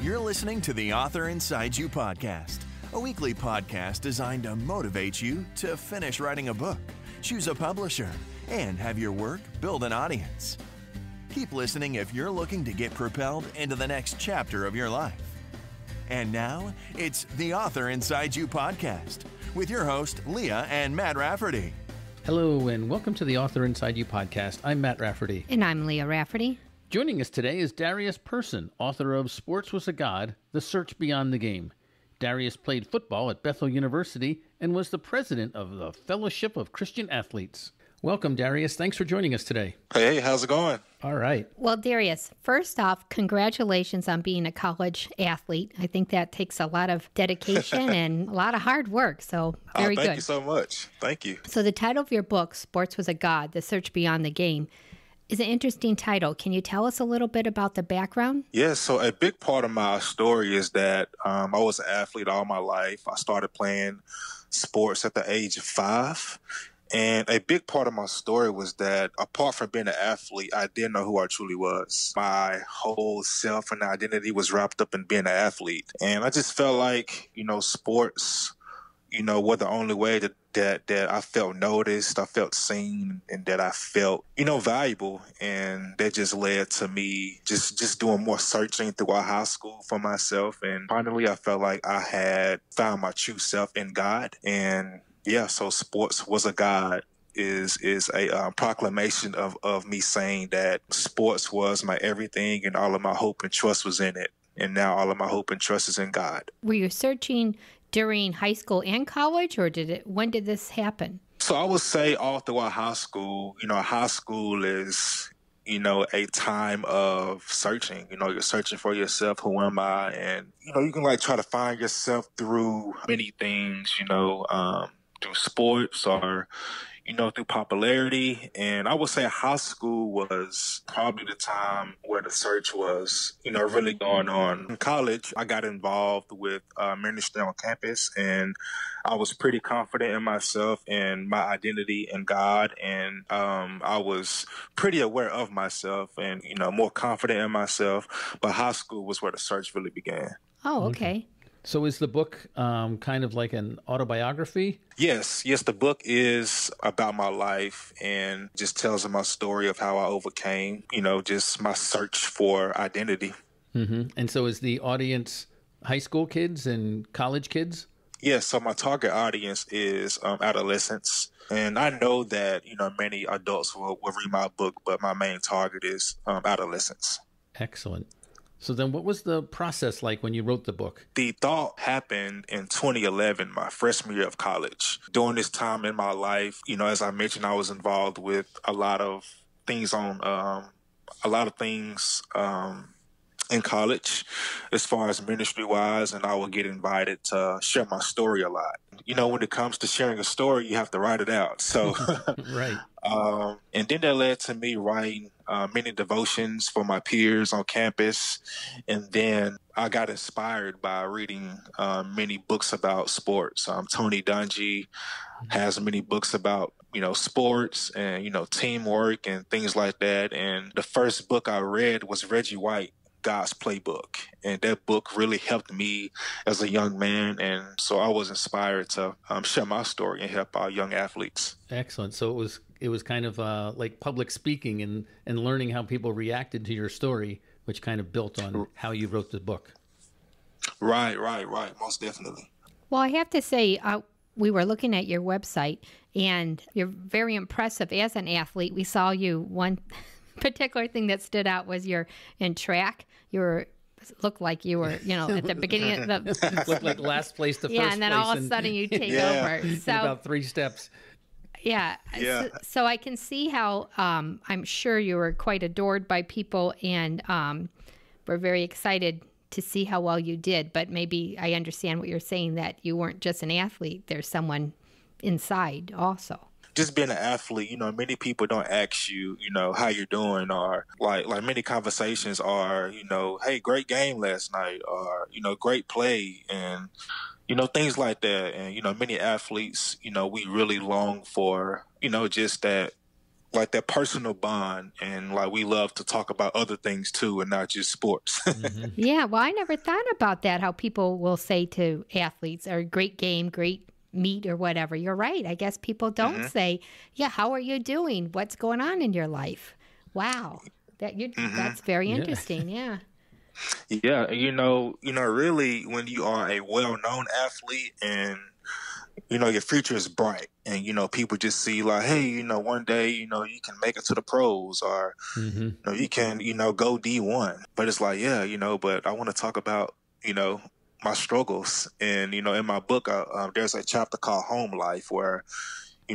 You're listening to the Author Inside You podcast, a weekly podcast designed to motivate you to finish writing a book, choose a publisher, and have your work build an audience. Keep listening if you're looking to get propelled into the next chapter of your life. And now, it's the Author Inside You podcast with your host, Leah and Matt Rafferty. Hello, and welcome to the Author Inside You podcast. I'm Matt Rafferty. And I'm Leah Rafferty. Joining us today is Darius Person, author of Sports Was a God, The Search Beyond the Game. Darius played football at Bethel University and was the president of the Fellowship of Christian Athletes. Welcome, Darius. Thanks for joining us today. Hey, how's it going? All right. Well, Darius, first off, congratulations on being a college athlete. I think that takes a lot of dedication and a lot of hard work, so very good. Thank you so much. Thank you. So the title of your book, Sports Was a God, The Search Beyond the Game, is an interesting title. Can you tell us a little bit about the background? Yes, so a big part of my story is that I was an athlete all my life. I started playing sports at the age of 5. And a big part of my story was that apart from being an athlete, I didn't know who I truly was. My whole self and identity was wrapped up in being an athlete. And I just felt like, sports, were the only way that I felt noticed, I felt seen, and that I felt, valuable. And that just led to me just doing more searching throughout high school for myself. And finally, I felt like I had found my true self in God. And yeah, so Sports Was a God is a proclamation of me saying that sports was my everything and all of my hope and trust was in it. And now all of my hope and trust is in God. Were you searching during high school and college, or when did this happen? So I would say all throughout high school. High school is, a time of searching. You're searching for yourself. Who am I? And, you can try to find yourself through many things, through sports or, through popularity. And I would say high school was probably the time where the search was, really going on. In college, I got involved with ministry on campus, and I was pretty confident in myself and my identity in God. And I was pretty aware of myself and, more confident in myself. But high school was where the search really began. Oh, okay. So is the book kind of like an autobiography? Yes, the book is about my life and just tells my story of how I overcame, just my search for identity. Mm-hmm. And so is the audience high school kids and college kids? Yes, so my target audience is adolescents. And I know that, many adults will read my book, but my main target is adolescents. Excellent. So then what was the process like when you wrote the book? The thought happened in 2011, my freshman year of college. During this time in my life, as I mentioned, I was involved with a lot of things in college as far as ministry wise, and I would get invited to share my story a lot. When it comes to sharing a story, you have to write it out. So, right. And then that led to me writing many devotions for my peers on campus. And then I got inspired by reading many books about sports. Tony Dungy has many books about, sports and, teamwork and things like that. And the first book I read was Reggie White, God's Playbook. And that book really helped me as a young man. And so I was inspired to share my story and help our young athletes. Excellent. So it was kind of like public speaking and learning how people reacted to your story, which kind of built on how you wrote the book. Right. Most definitely. Well, I have to say, we were looking at your website, and you're very impressive as an athlete. We saw you. One particular thing that stood out was you're in track. Looked like you were, at the beginning of the... Looked like last place to first place. Yeah, and then all of a sudden you take over. So, in about 3 steps. Yeah. So I can see how I'm sure you were quite adored by people, and we're very excited to see how well you did. But maybe I understand what you're saying, that you weren't just an athlete. There's someone inside also. Just being an athlete, many people don't ask you, how you're doing, or like many conversations are, hey, great game last night, or, great play, and, things like that. And, many athletes, we really long for, just that like that personal bond, and like we love to talk about other things too and not just sports. Yeah, well, I never thought about that, how people will say to athletes, or great game, great meet, or whatever. You're right. I guess people don't say, yeah, how are you doing? What's going on in your life? Wow. That's very interesting. Yeah. Yeah, really, when you are a well-known athlete and your future is bright, and people just see like, hey, one day, you can make it to the pros, or you can, go D1. But it's like, yeah, but I want to talk about, my struggles, and in my book, there's a chapter called Home Life where,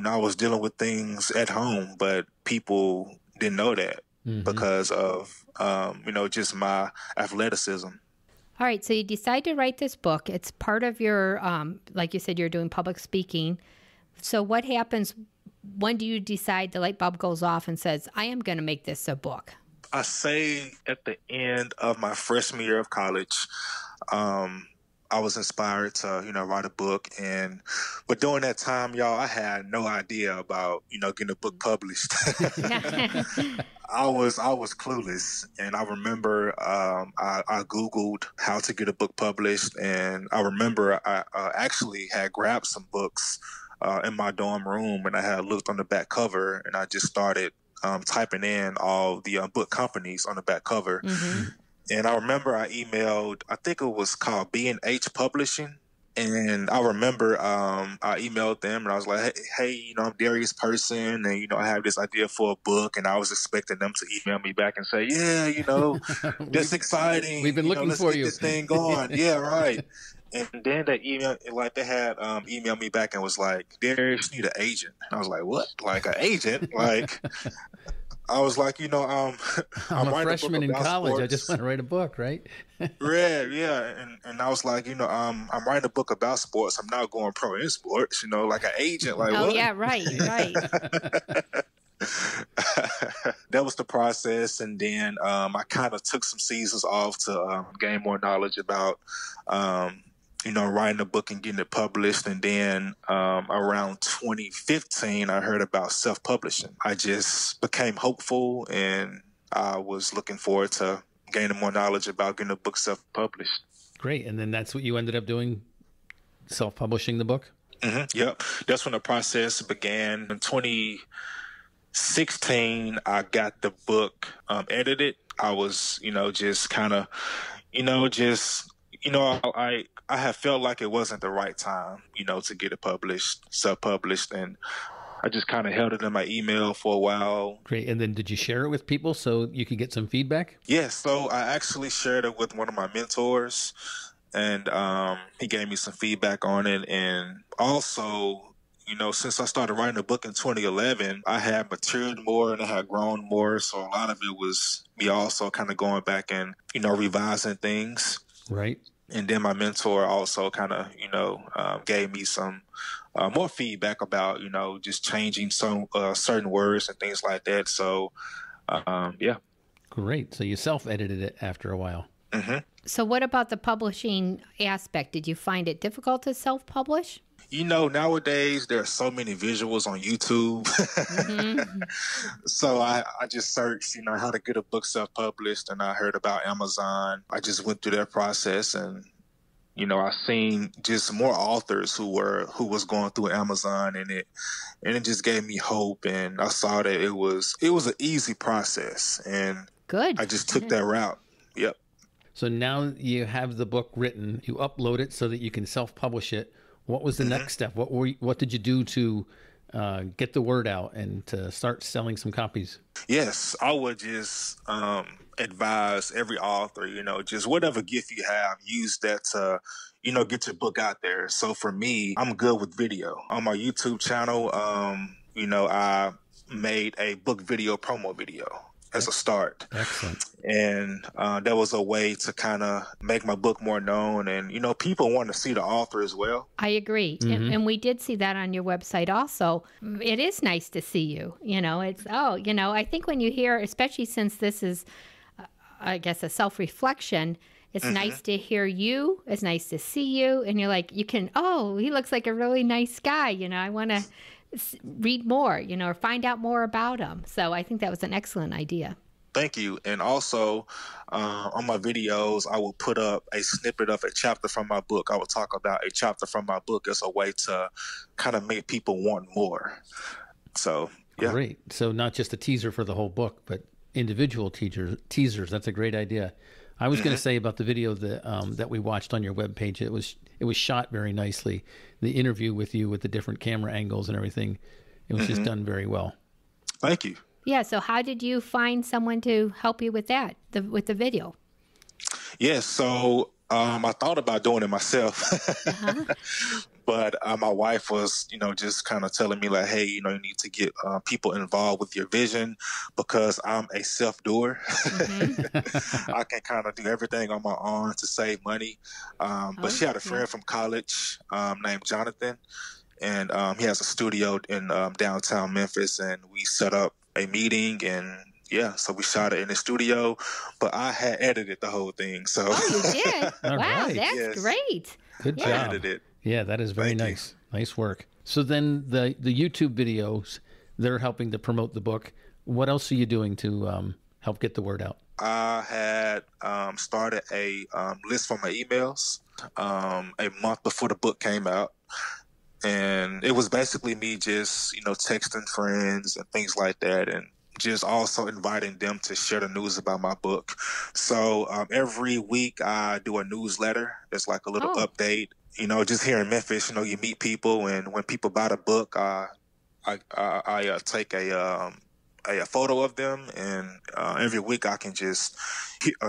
I was dealing with things at home, but people didn't know that because of just my athleticism. All right, so you decide to write this book. It's part of your, like you said, you're doing public speaking. So what happens? When do you decide the light bulb goes off and says, I am going to make this a book? I say at the end of my freshman year of college, I was inspired to, write a book. But during that time, y'all, I had no idea about, getting a book published. I was clueless. And I remember I Googled how to get a book published. And I remember I actually had grabbed some books in my dorm room, and I had looked on the back cover, and I just started typing in all the book companies on the back cover. And I remember I emailed, I think it was called B&H Publishing. And I remember I emailed them, and I was like, hey, I'm Darius Person, and, I have this idea for a book. And I was expecting them to email me back and say, yeah, that's exciting. We've been looking let's for get you. this thing going. Yeah, right. And then they had emailed me back and was like, Darius, you need an agent. And I was like, what? Like an agent? Like... I was like, I'm a freshman in college. Sports. I just want to write a book, right? Yeah. And I was like, I'm writing a book about sports. I'm not going pro in sports, like an agent. Like, oh, what? yeah, right. That was the process. And then I kind of took some seasons off to gain more knowledge about writing a book and getting it published. And then around 2015, I heard about self-publishing. I just became hopeful, and I was looking forward to gaining more knowledge about getting a book self-published. Great. And then that's what you ended up doing, self-publishing the book? Yep. That's when the process began. In 2016, I got the book edited. I was, just kind of, I have felt like it wasn't the right time, to get it published, self-published, and I just kind of held it in my email for a while. Great. And then did you share it with people so you could get some feedback? Yes. So I actually shared it with one of my mentors, and he gave me some feedback on it. And also, since I started writing the book in 2011, I had matured more and I had grown more. So a lot of it was me also kind of going back and, revising things. Right. And then my mentor also kind of, gave me some more feedback about, just changing some certain words and things like that. So, yeah. Great. So you self-edited it after a while. So what about the publishing aspect? Did you find it difficult to self-publish? Nowadays there are so many visuals on YouTube. So I just searched, how to get a book self-published, and I heard about Amazon. I just went through that process, and, I seen just more authors who was going through Amazon, and it just gave me hope. And I saw that it was an easy process, and good. I just took that route. Yep. So now you have the book written, you upload it so that you can self-publish it. What was the next step? What did you do to get the word out and to start selling some copies? Yes, I would just advise every author, just whatever gift you have, use that to, get your book out there. So for me, I'm good with video. On my YouTube channel, I made a book video promo video as a start. Excellent. And that was a way to kind of make my book more known. And, people want to see the author as well. I agree. And we did see that on your website also. It is nice to see you. I think when you hear, especially since this is, I guess, a self-reflection, it's nice to hear you. It's nice to see you. And you're like, he looks like a really nice guy. I want to read more, or find out more about them. So I think that was an excellent idea. Thank you. And also, on my videos, I will put up a snippet of a chapter from my book. I will talk about a chapter from my book as a way to kind of make people want more. So, yeah. Great. So not just a teaser for the whole book, but individual teasers. That's a great idea. I was going to say about the video that we watched on your webpage, it was shot very nicely. The interview with you with the different camera angles and everything, it was just done very well. Thank you. Yeah. So how did you find someone to help you with that, with the video? Yes. So I thought about doing it myself, but my wife was, just kind of telling me like, hey, you need to get people involved with your vision because I'm a self-doer. I can kind of do everything on my own to save money. But she had a friend from college named Jonathan, and he has a studio in downtown Memphis, and we set up a meeting, and so we shot it in the studio, but I had edited the whole thing. So you did? Wow, right. that's great. Good job. Edited it. Yeah, that is very nice. Nice work. So then the YouTube videos, they're helping to promote the book. What else are you doing to help get the word out? I had started a list for my emails a month before the book came out. And it was basically me just, texting friends and things like that, and just also inviting them to share the news about my book. So every week I do a newsletter. It's like a little update. Just here in Memphis, you meet people, and when people buy the book, I take a photo of them, and every week I can just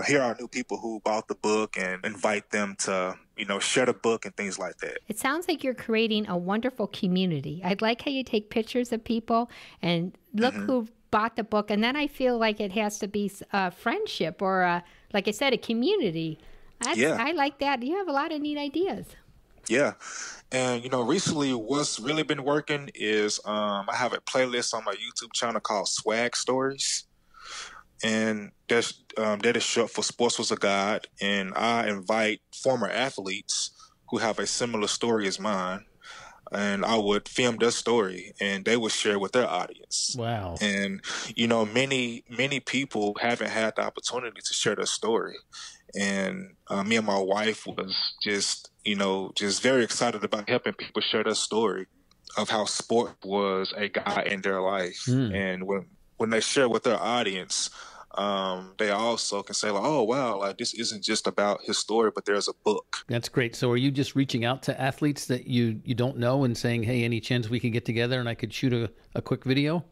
here are new people who bought the book and invite them to share the book and things like that. It sounds like you're creating a wonderful community. I like how you take pictures of people and look who bought the book, and then I feel like it has to be a friendship or like I said, a community. I like that. You have a lot of neat ideas. Yeah. And, recently what's really been working is I have a playlist on my YouTube channel called Swag Stories. And that is short for Sports Was a God. And I invite former athletes who have a similar story as mine. And I would film their story, and they would share with their audience. Wow. And, many people haven't had the opportunity to share their story. And me and my wife was just very excited about helping people share their story of how sport was a guide in their life. And when they share with their audience, they also can say, like, oh, wow, like this isn't just about his story, but there's a book. That's great. So are you just reaching out to athletes that you don't know and saying, hey, any chance we could get together and I could shoot a quick video?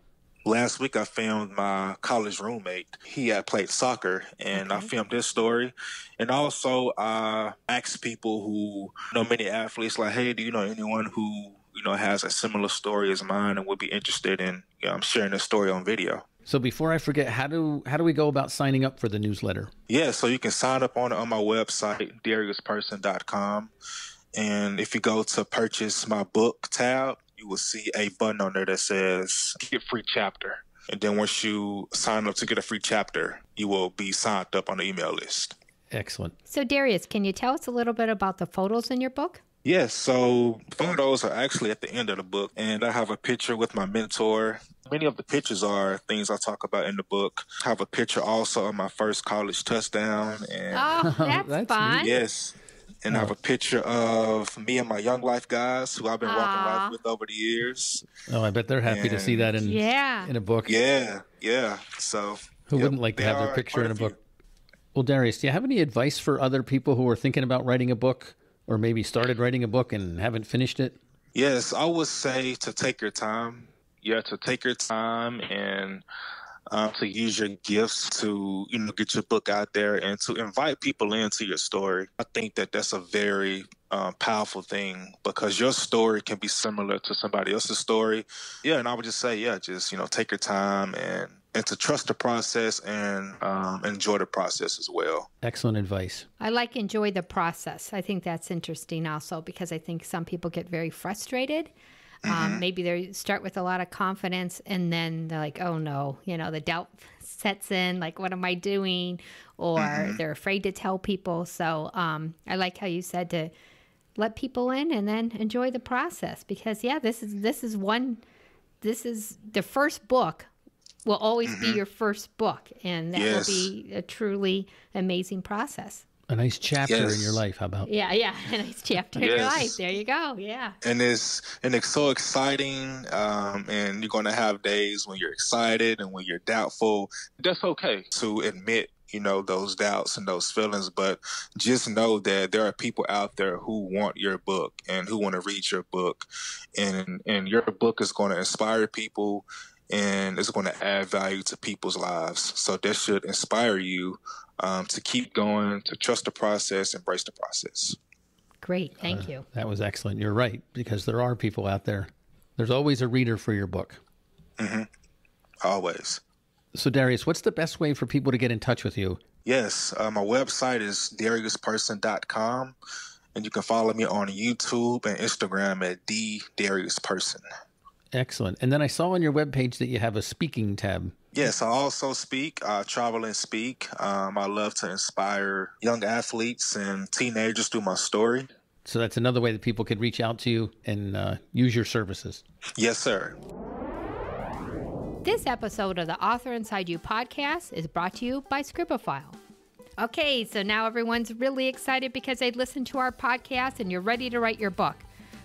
Last week, I filmed my college roommate. He had played soccer, and I filmed his story. And also, I asked people who know many athletes, like, hey, do you know anyone who, has a similar story as mine and would be interested in sharing their story on video? So before I forget, how do we go about signing up for the newsletter? Yeah, so you can sign up on my website, dariusperson.com. And if you go to purchase my book tab, you will see a button on there that says get free chapter. And then once you sign up to get a free chapter, you will be signed up on the email list. Excellent. So Darius, can you tell us a little bit about the photos in your book? Yes, so photos are actually at the end of the book, and I have a picture with my mentor. Many of the pictures are things I talk about in the book. I have a picture also of my first college touchdown. And that's fun. Yes. And I have a picture of me and my Young Life guys who I've been walking life with over the years. Oh, I bet they're happy to see that in a book. Yeah. So who wouldn't like to have their picture in a book? Well, Darius, do you have any advice for other people who are thinking about writing a book or maybe started writing a book and haven't finished it? Yes, I would say to take your time. Yeah, to take your time and to use your gifts to, get your book out there and to invite people into your story. I think that that's a very powerful thing because your story can be similar to somebody else's story. Yeah, and I would just say, just, take your time and to trust the process and enjoy the process as well. Excellent advice. I like enjoy the process. I think that's interesting also because I think some people get very frustrated. Maybe they start with a lot of confidence and then they're like, oh no, the doubt sets in, like, what am I doing? Or they're afraid to tell people. So I like how you said to let people in and then enjoy the process because, this is one this is the first book will always be your first book, and that will be a truly amazing process. A nice chapter in your life. How about? Yeah, a nice chapter in your life. There you go. Yeah. And it's so exciting. And you're going to have days when you're excited and when you're doubtful. That's okay to admit, those doubts and those feelings. But just know that there are people out there who want your book and who want to read your book. And your book is going to inspire people, and it's going to add value to people's lives. So that should inspire you to keep going, to trust the process, embrace the process. Great. Thank you. That was excellent. You're right, because there are people out there. There's always a reader for your book. Mm-hmm. Always. So, Darius, what's the best way for people to get in touch with you? Yes. My website is dariusperson.com, and you can follow me on YouTube and Instagram at @DariusPerson. Excellent. And then I saw on your webpage that you have a speaking tab. Yes, I also speak, travel and speak. I love to inspire young athletes and teenagers through my story. So that's another way that people could reach out to you and use your services. Yes, sir. This episode of the Author Inside You podcast is brought to you by Scribophile. Okay, so now everyone's really excited because they listened to our podcast and you're ready to write your book.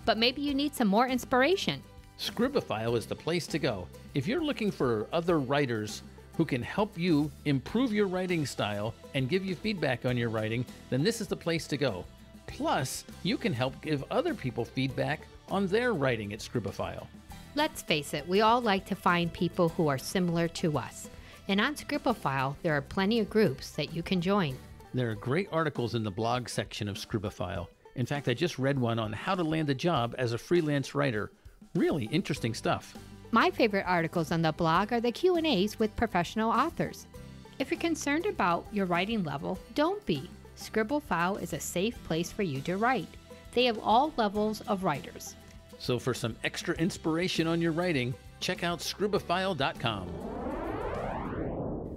But maybe you need some more inspiration. Scribophile is the place to go. If you're looking for other writers who can help you improve your writing style and give you feedback on your writing, then this is the place to go. Plus, you can help give other people feedback on their writing at Scribophile. Let's face it, we all like to find people who are similar to us. And on Scribophile, there are plenty of groups that you can join. There are great articles in the blog section of Scribophile. In fact, I just read one on how to land a job as a freelance writer. Really interesting stuff. My favorite articles on the blog are the Q&As with professional authors. If you're concerned about your writing level, don't be. Scribophile is a safe place for you to write. They have all levels of writers. So for some extra inspiration on your writing, check out scribophile.com.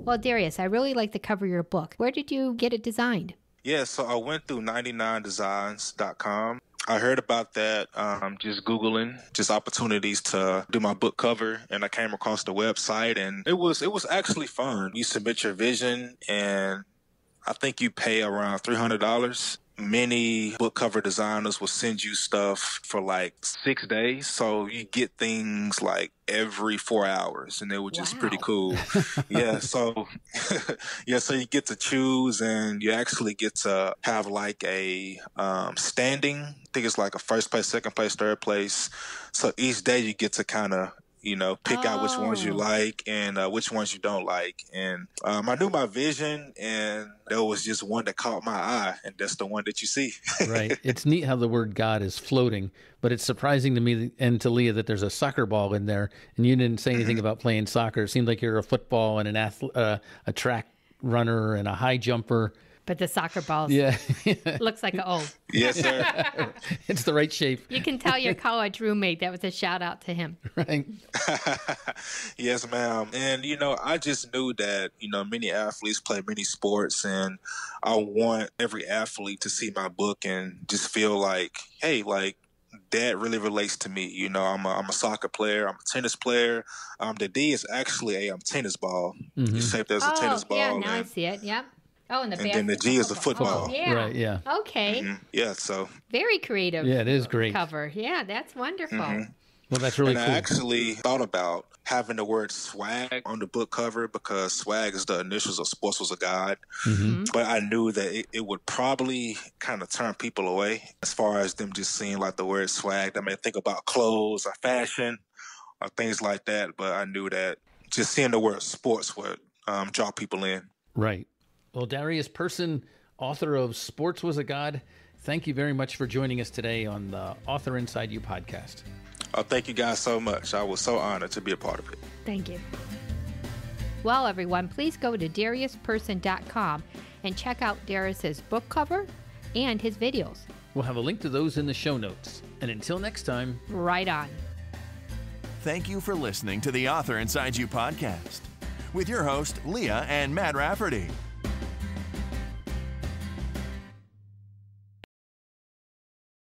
Well, Darius, I really like the cover of your book. Where did you get it designed? Yeah, so I went through 99designs.com. I heard about that just Googling, just opportunities to do my book cover, and I came across the website, and it was actually fun. You submit your vision, and I think you pay around $300. Many book cover designers will send you stuff for like 6 days, so you get things like every 4 hours, and it was just pretty cool. Yeah, so so you get to choose, and you actually get to have like a standing. I think it's like a first place, second place, third place. So each day you get to kind of pick out which ones you like and which ones you don't like. And I knew my vision, and there was just one that caught my eye, and that's the one that you see. Right. It's neat how the word God is floating, but it's surprising to me and to Leah that there's a soccer ball in there, and you didn't say anything about playing soccer. It seemed like you're a football and a track runner and a high jumper. But the soccer ball looks like an O. Yes, sir. It's the right shape. You can tell your college roommate. That was a shout out to him. Right. Yes, ma'am. And, I just knew that, many athletes play many sports, and I want every athlete to see my book and just feel like, hey, like, that really relates to me. I'm a soccer player. I'm a tennis player. The D is actually a tennis ball. Mm-hmm. It's shaped as a tennis ball. Yeah, now I see it. Yep. Oh, and then the G is a football. Yeah. Right, yeah. Okay. Mm-hmm. Yeah, so. Very creative. Yeah, it is great. Cover. Yeah, that's wonderful. Mm-hmm. Well, that's really cool. I actually thought about having the word swag on the book cover because swag is the initials of Sports Was a God. Mm-hmm. But I knew that it would probably kind of turn people away as far as them just seeing like the word swag. They may think about clothes or fashion or things like that. But I knew that just seeing the word sports would draw people in. Right. Well, Darius Person, author of Sports Was a God, thank you very much for joining us today on the Author Inside You podcast. Oh, thank you guys so much. I was so honored to be a part of it. Thank you. Well, everyone, please go to dariusperson.com and check out Darius's book cover and his videos. We'll have a link to those in the show notes. And until next time, right on. Thank you for listening to the Author Inside You podcast with your host, Leah and Matt Rafferty.